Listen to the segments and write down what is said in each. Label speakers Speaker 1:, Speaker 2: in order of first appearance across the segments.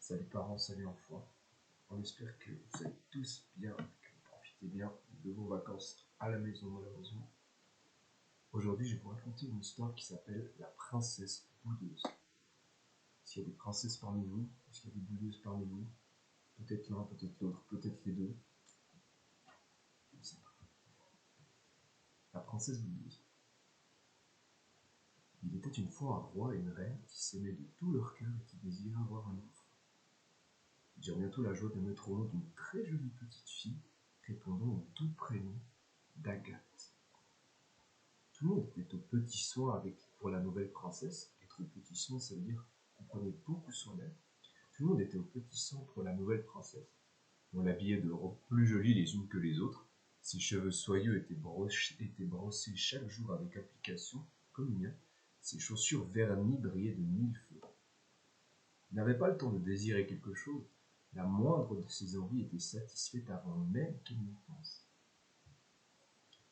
Speaker 1: Salut parents, salut enfants. On espère que vous allez tous bien, que vous profitez bien de vos vacances à la maison malheureusement. Aujourd'hui, je vais vous raconter une histoire qui s'appelle La princesse boudeuse. Est-ce qu'il y a des princesses parmi vous? Est-ce qu'il y a des boudeuses parmi vous? Peut-être l'un, peut-être l'autre, peut-être les deux. Je ne sais pas. La princesse boudeuse. Il était une fois un roi et une reine qui s'aimaient de tout leur cœur et qui désiraient avoir un enfant. Ils eurent bientôt la joie de mettre au monde une très jolie petite fille, répondant au doux prénom d'Agathe. Tout le monde était aux petits soins pour la nouvelle princesse. Être aux petits soins, ça veut dire qu'on prenait beaucoup soin d'elle. Tout le monde était aux petits soins pour la nouvelle princesse. On l'habillait de robes plus jolies les unes que les autres. Ses cheveux soyeux étaient brossés chaque jour avec application, comme le mien. Ses chaussures vernies brillaient de mille feux. Il n'avait pas le temps de désirer quelque chose. La moindre de ses envies était satisfaite avant même qu'elle n'y pense.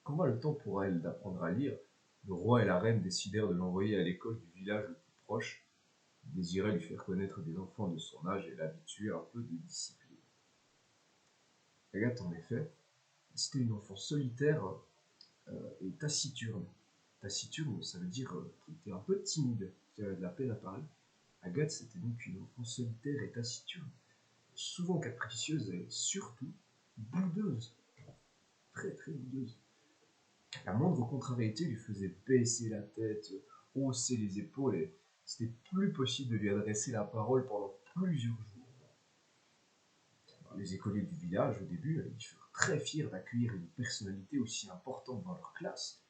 Speaker 1: Quand vint le temps pour elle d'apprendre à lire, le roi et la reine décidèrent de l'envoyer à l'école du village le plus proche. Ils désiraient lui faire connaître des enfants de son âge et l'habituer à un peu de discipline. Agathe, en effet, c'était une enfant solitaire et taciturne. Taciturne, ça veut dire qu'elle était un peu timide, qui avait de la peine à parler. Agathe, c'était donc une enfant solitaire et taciturne, souvent capricieuse et surtout boudeuse. Très très boudeuse. La moindre contrariété lui faisait baisser la tête, hausser les épaules et c'était plus possible de lui adresser la parole pendant plusieurs jours. Les écoliers du village, au début, ils furent très fiers d'accueillir une personnalité aussi importante dans leur classe.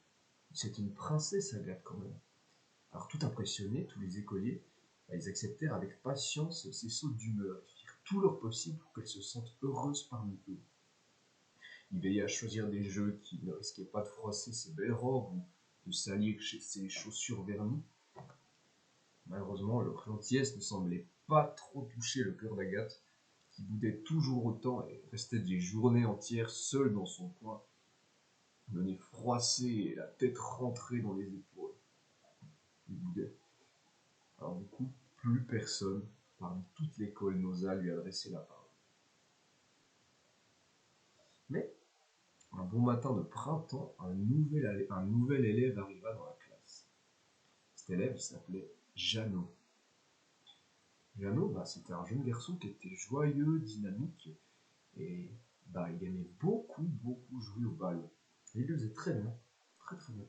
Speaker 1: C'est une princesse, Agathe, quand même. Alors, tout impressionnés, tous les écoliers, ils acceptèrent avec patience ses sautes d'humeur et firent tout leur possible pour qu'elle se sente heureuse parmi eux. Ils veillaient à choisir des jeux qui ne risquaient pas de froisser ses belles robes ou de salir ses chaussures vernies. Malheureusement, leur gentillesse ne semblait pas trop toucher le cœur d'Agathe, qui boudait toujours autant et restait des journées entières seule dans son coin, le nez froissé et la tête rentrée dans les épaules. Il boudait. Alors du coup, plus personne, parmi toute l'école, n'osa lui adresser la parole. Mais, un bon matin de printemps, un nouvel élève arriva dans la classe. Cet élève, il s'appelait Jeannot. Jeannot, c'était un jeune garçon qui était joyeux, dynamique, et il aimait beaucoup jouer au ballon. Et il le faisait très bien, très bien.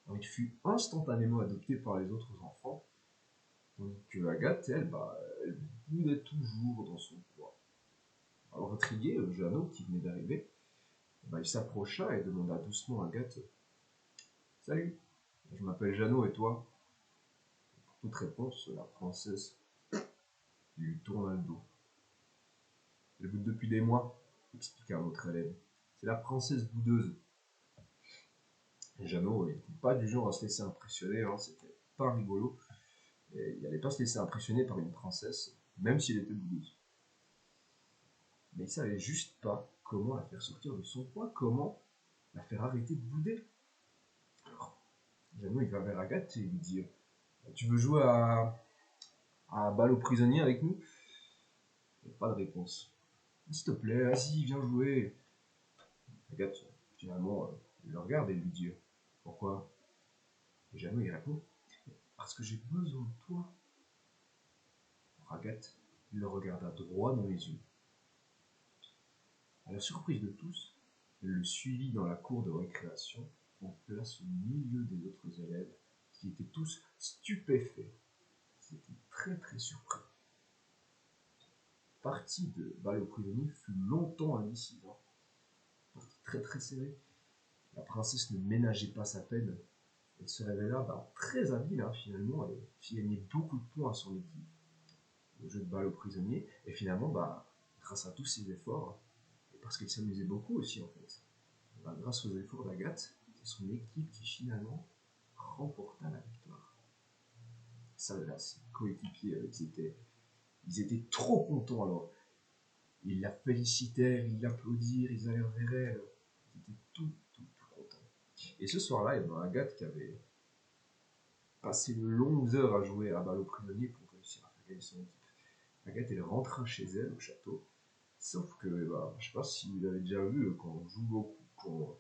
Speaker 1: Alors, il fut instantanément adopté par les autres enfants, tandis que Agathe, elle boudait toujours dans son coin. Alors intrigué, Jeannot, qui venait d'arriver, il s'approcha et demanda doucement à Agathe « Salut, je m'appelle Jeannot et toi ?» Pour toute réponse, la princesse lui tourna le dos. « Elle boude depuis des mois, » expliqua un autre élève. « C'est la princesse boudeuse. » Et Jeannot n'était pas du genre à se laisser impressionner, c'était pas rigolo. Et il n'allait pas se laisser impressionner par une princesse, même si elle était boudeuse. Mais il savait juste pas comment la faire sortir de son coin, comment la faire arrêter de bouder. Alors, Jeannot, il va vers Agathe et il lui dit « Tu veux jouer à balle aux prisonniers avec nous ?» Pas de réponse. « S'il te plaît, vas-y, viens jouer. » Agathe, finalement, il le regarde et lui dit « Pourquoi ?» Et Jeannot, il répond « Parce que j'ai besoin de toi. » Agathe, il le regarda droit dans les yeux. À la surprise de tous, elle le suivit dans la cour de récréation, en place au milieu des autres élèves, qui étaient tous stupéfaits. Ils étaient très surpris. La partie de balle aux prisonniers fut longtemps indécisante. Partie très serrée. La princesse ne ménageait pas sa peine. Elle se révéla très habile finalement. Elle fit gagner beaucoup de points à son équipe. Le jeu de balle aux prisonniers. Et finalement, grâce à tous ses efforts, et parce qu'elle s'amusait beaucoup aussi en fait, grâce aux efforts d'Agathe, c'est son équipe qui finalement remporta la victoire. Ça, là, ses coéquipiers, ils étaient trop contents alors. Ils la félicitèrent, ils l'applaudirent, ils allèrent vers elle. Ils étaient tout contents. Et ce soir-là, Agathe, qui avait passé de longues heures à jouer à balle aux prisonniers pour réussir à faire gagner son équipe, Agathe, elle rentra chez elle au château. Sauf que, bah, je sais pas si vous avez déjà vu, quand on joue beaucoup,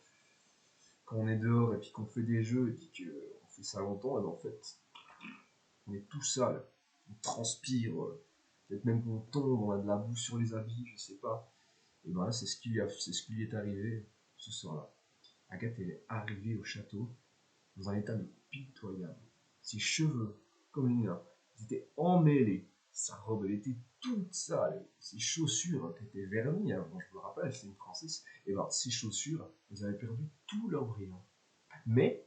Speaker 1: quand on est dehors et puis qu'on fait des jeux et puis qu'on fait ça longtemps, et ben en fait, on est tout sale, on transpire, peut-être même qu'on tombe, on a de la boue sur les habits, je sais pas. Et ben là, c'est ce qui lui est arrivé ce soir-là. Agathe, elle est arrivée au château dans un état de pitoyable. Ses cheveux, comme une nain, ils étaient emmêlés. Sa robe, elle était toute sale. Ses chaussures, qui étaient vernies, hein, bon, je me rappelle, c'est une Française, et ben, ses chaussures, elles avaient perdu tout leur brillant. Mais,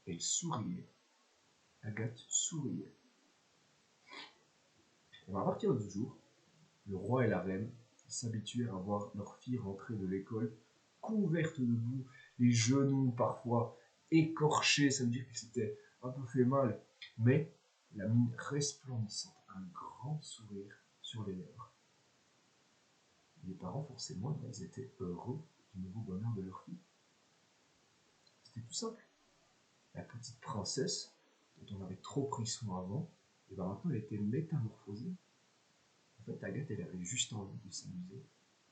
Speaker 1: elle souriait. Agathe souriait. Et ben, à partir du jour, le roi et la reine s'habituèrent à voir leur fille rentrer de l'école couverte de boue, les genoux parfois écorchés, ça veut dire que c'était un peu fait mal, mais la mine resplendissante, un grand sourire sur les lèvres. Les parents, forcément, ils étaient heureux du nouveau bonheur de leur fille. C'était tout simple. La petite princesse, dont on avait trop pris soin avant, et ben maintenant elle était métamorphosée. En fait, Agathe, elle avait juste envie de s'amuser.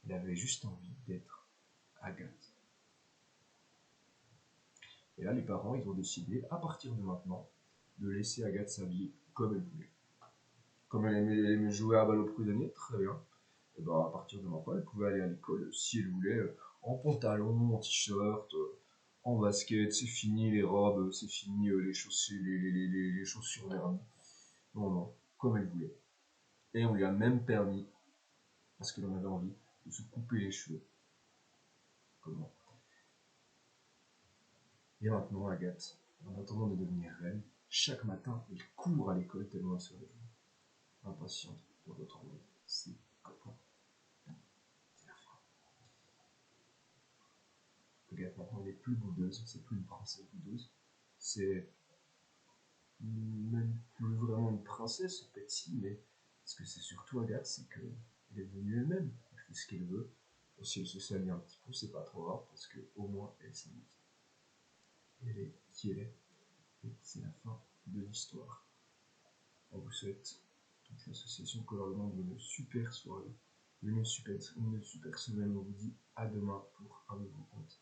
Speaker 1: Elle avait juste envie d'être Agathe. Et là, les parents, ils ont décidé, à partir de maintenant, de laisser Agathe s'habiller comme elle voulait. Comme elle aimait jouer à balle au prisonnier, très bien. Et ben, à partir de maintenant, elle pouvait aller à l'école si elle voulait, en pantalon, en t-shirt, en basket, c'est fini les robes, c'est fini les chaussures, les chaussures vernies. Non, non, comme elle voulait. Et on lui a même permis, parce qu'elle en avait envie, de se couper les cheveux. Comment? Et maintenant, Agathe, en attendant de devenir reine, chaque matin, elle court à l'école tellement elle se réveille, impatiente de retrouver ses copains. C'est la fin. Agathe, maintenant, elle est plus boudeuse, c'est plus une princesse boudeuse, c'est même plus vraiment une princesse, peut-être si, mais ce que c'est surtout Agathe, c'est qu'elle est devenue elle-même, elle fait ce qu'elle veut, et si elle se salit un petit peu, c'est pas trop grave, parce qu'au moins, elle s'amuse. Elle est qui elle est, et c'est la fin de l'histoire. On vous souhaite, toute l'association Color le Monde, une super soirée, une super semaine. On vous dit à demain pour un nouveau conte.